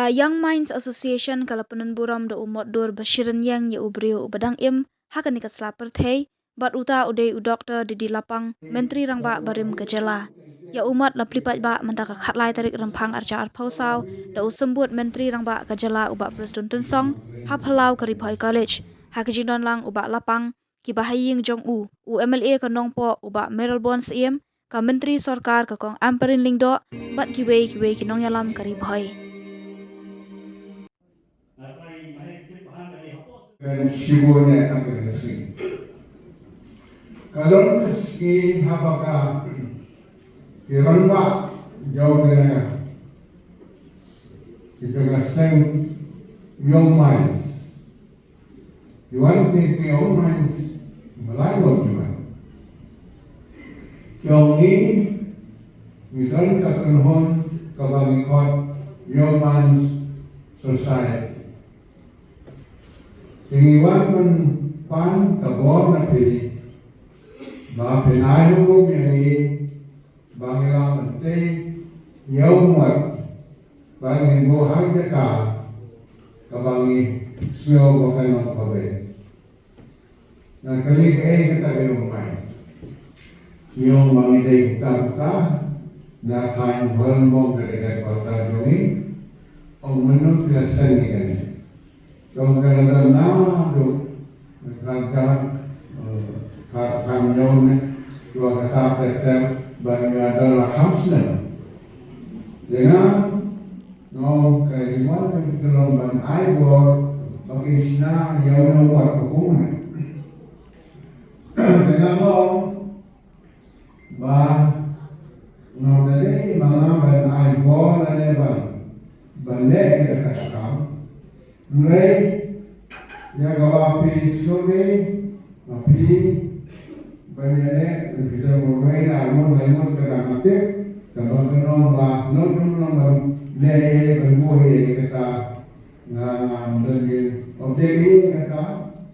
Young Minds Association kalapunan buram da Motdur Rynïeng ya ubrio ubadang hakan ni kaslapar thei bat uta uday udokter di Lapang menteri rangba barim gejala. Ya umat laplipat ba mentaka khatlai tarik rempang arca arpausau da usembut menteri rangba gejala uba presiden tensong hap halau kari Bhoi college hakijindon lang uba Lapang ki Ieng Jong u MLA ka nongpo uba Melbourne siem ka menteri sorkar ka kong amperin lingdo bat kiwei kinong yalam kari Bhoi. Dan sibunya agresi. Kalau meski habaka kirangba jauh dengan kita ngaseng young minds. Tuan ke young minds melayu tuan. Jong ni dan kakenhon kabangikot young minds society. Tingiwan man pan kabor na pili ba pinay hukum yang ini bangilang mente yaw muat bangin buhay jaka kabangi siyo bakanong kabe na kaligay kita kayong may yung mangiday kita na kain halmong kaligat kota jongi ang menut pilasan ni kanya Jong kadang na do kerajaan kamyon dua kata tetap bagi adalah hamsna. Jangan no kehidupan pengelolaan aibor bagi sina yang nomor hukumnya. Jangan no ba no dari mga ban aibor na leban balik dekat kam. Mulai yang kawapi sore, kapi banyak kita mulai namun kadang aktif, kadang non le berbuat kata ngam dengan objek ini kata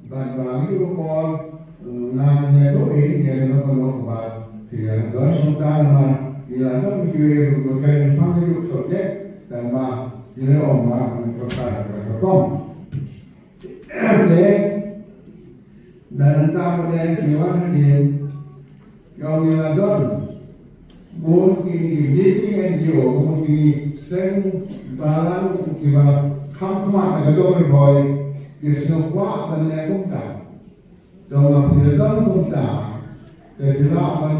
bagi itu pun ngamnya tu ini yang kalau buat dia don utama dia tu mikir bukan pakai yuk subjek dan dia omah berkata berkom. Jadi dalam tahap yang kiwan ini, yang dilakukan mungkin ini NGO mungkin sen barang kiwan kamkumat negara Bhoi kesemua banyak kumta, dalam pilihan kumta, terdapat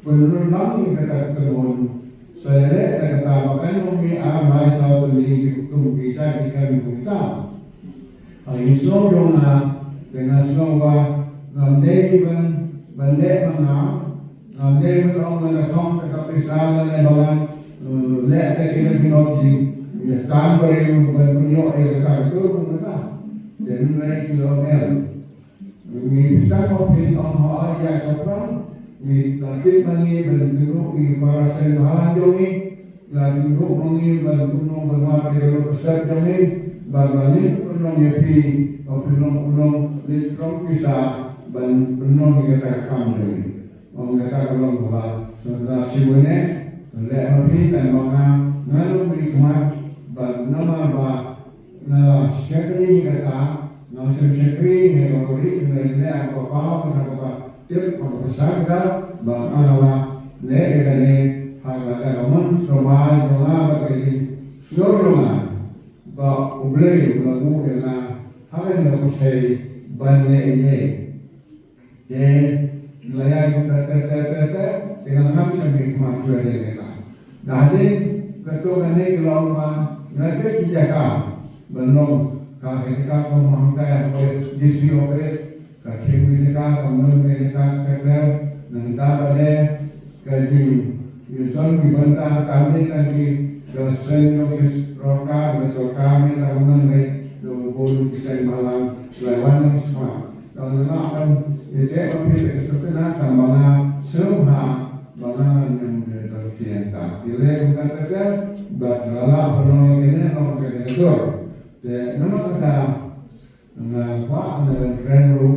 penurunan yang kata kenun. Saya lihat kata makan umi amai satu ni kita ikan kita. Ini semua dengan semua ngamdei bandai mana ngamdei orang mana kong tak bisa lebaran lihat kita kinoji kan beri banyak kata itu kita jadi mereka kilometer. Ini kita mau pin orang yang seberang ni lanjut lagi berguru para senbahan jongi lanjut mengi berguru berbuat kalau besar jongi berbalik penuh nyepi penuh litrom bisa penuh kita kam jongi orang kata kalau buat sudah sibuane leh api dan bangga ngalu berikmat bernama bah na sekali kata na sekali hekori leh apa apa tiếp còn có sáng đó bằng ala lễ cái này hay là cái món số mai số ba và cái gì số rồi và ublei là ngu để là hai người có thể ban lễ gì để lễ chúng ta thì là năm trăm nghìn mà chơi để cái nào đã đến cái chỗ cái này cái lòng mà nói cái gì cả bên lòng cái con mang tay rồi đi siêu Kaki mereka, kamu mereka kerja, nanti pada kaji yuton dibantah kami tadi dosen dokis rokar besok kami tahunan baik bolu kisah malam lawan semua. Kalau nak ijek tapi sesuatu tambahnya semua bangan yang terfianta. Kira bukan kerja, bahagianlah penolong ini orang kerja itu. Nama kata Nggak dengan keren lu,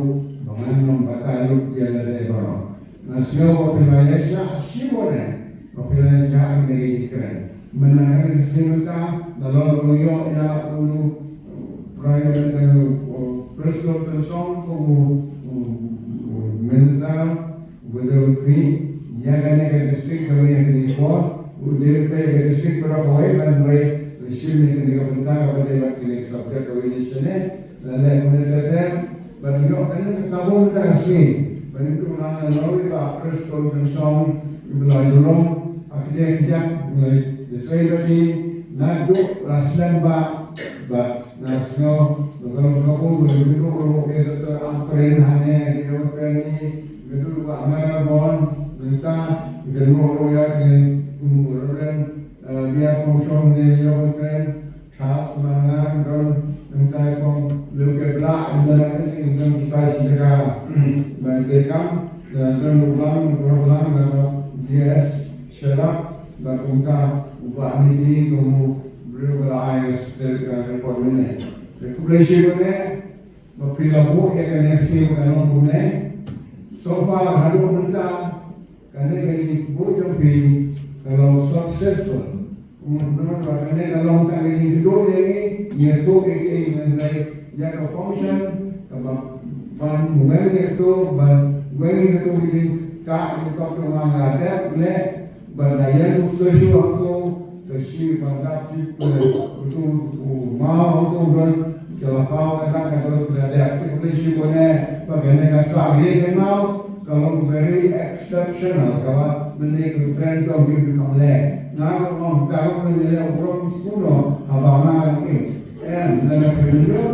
dengan membaca lu dia dari barang. Nasihat populernya sih boleh, populernya ini keren. menangkan kesimpulan dalam yo ya ulu private personal concern como mensa gudang fi yang ada district kami yang di bawah udah pe district berapa Bhoi dan Bhoi sini kan dia bentar pada waktu ini subjek kami di sini lalu kemudian ada baru kan kabur dah sini baru orang lalu pak personal concern ibla julung akhirnya kita saya tadi naduk raslan ba nasno kalau begitu itu ampren hanya dia berani begitu amara bon minta geno ya ke umuran dia konsum dia berani khas mana don minta kom lebih belak dan dengan supaya segera mereka dan ulang GS syarat dan ungkap upah ini kamu berbalai secara report ini. Rekomendasi ini berpilih yang kena sih kalau punya. So far halu minta kena kini bukan pi kalau successful. Kemudian kena kalau tak kini hidup ini nyetu ke mengenai yang function kalau ban bukan itu ban bukan itu begini kak itu rumah ada boleh berdaya sesuatu waktu tersi pada si itu mau untuk dan Lapang kan kalau berada aktiviti boleh bagaimana kasar ini mau kalau very exceptional kalau menik friend kau become leh nah orang tahu menilai orang kuno abangan ini dan penunjuk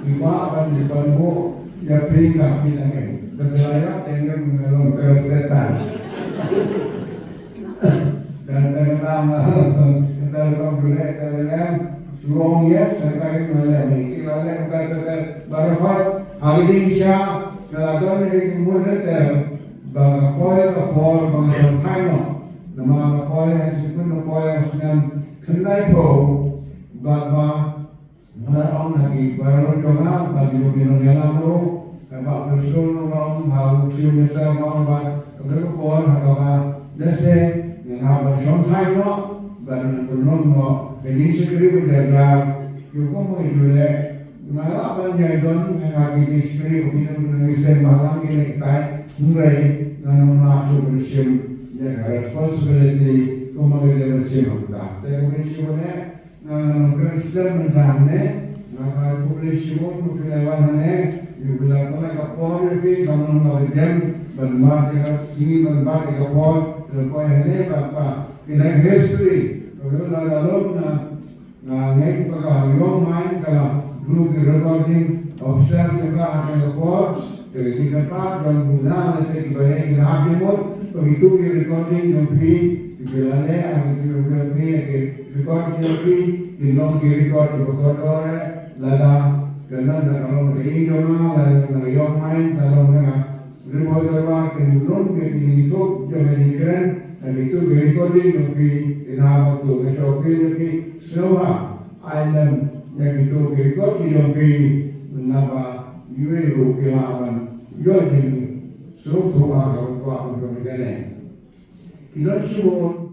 ibadah di bawah ya periksa kita ini berlayar dengan mengalami kesulitan dan terutama dalam budaya Jong yes, sekarang mengalami kita lihat baru hari ini siapa melakukan ini kemudian bang Bhoi kapol bang Jong nama Bhoi hasilnya Bhoi sedang kendai pro bahwa orang lagi baru coba bagi mobil yang lalu kalau bersul orang hal cium besar orang baru Bhoi kalau jasa yang habis Jong baru belum mau jadi sekali berjaga juga mau itu malah banyak don yang di sekali begini saya malam ini kita mulai dengan masuk bersih ya responsibility kemudian bersih kita terus mana Kristen menjamne maka polisi pun melawannya juga kalau kapal itu kamu mau jam bermata kapal terus ini apa ini history kalau lalu ngai pagawang main kalau group recording observe juga ada kapal jadi kita dan guna saya dibayar grabe mo begitu recording yang free dibilangnya ada juga free recording yang free dinong record recorder lala karena kalau ini cuma lalu yang main kalau recorder kan dinong jadi itu jadi keren dan itu recording yang free dinamai tu kalau free semua island yang itu recording yang free menambah Euro kelawan Jong seluruh orang kuat untuk negara. Kita semua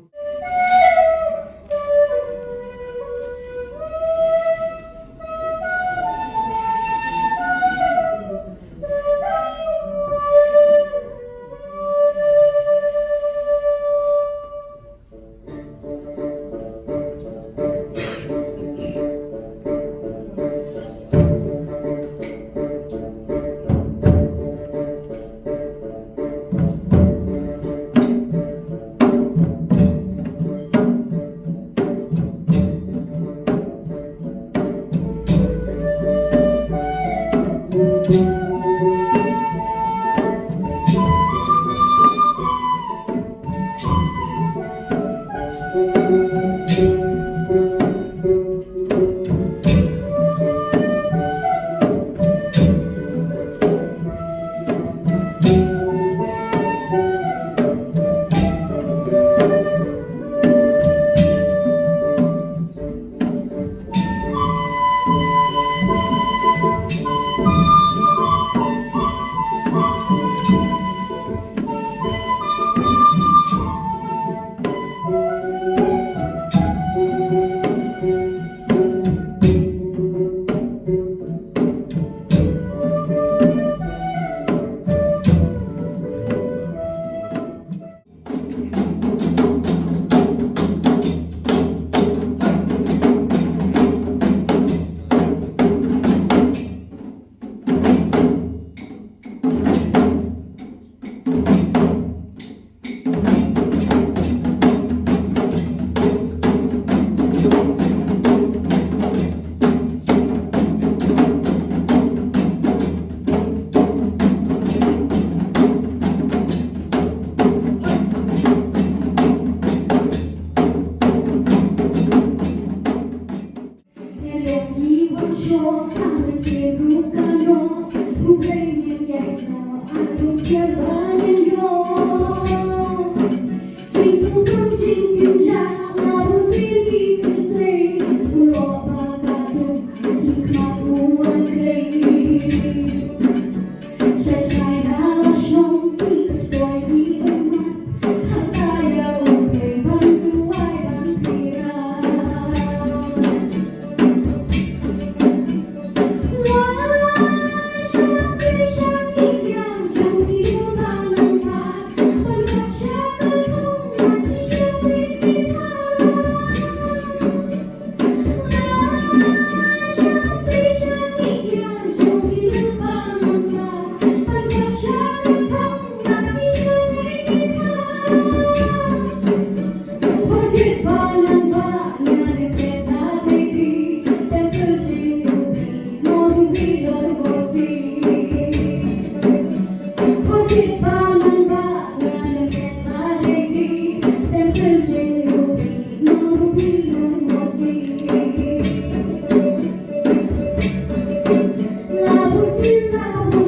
Lapang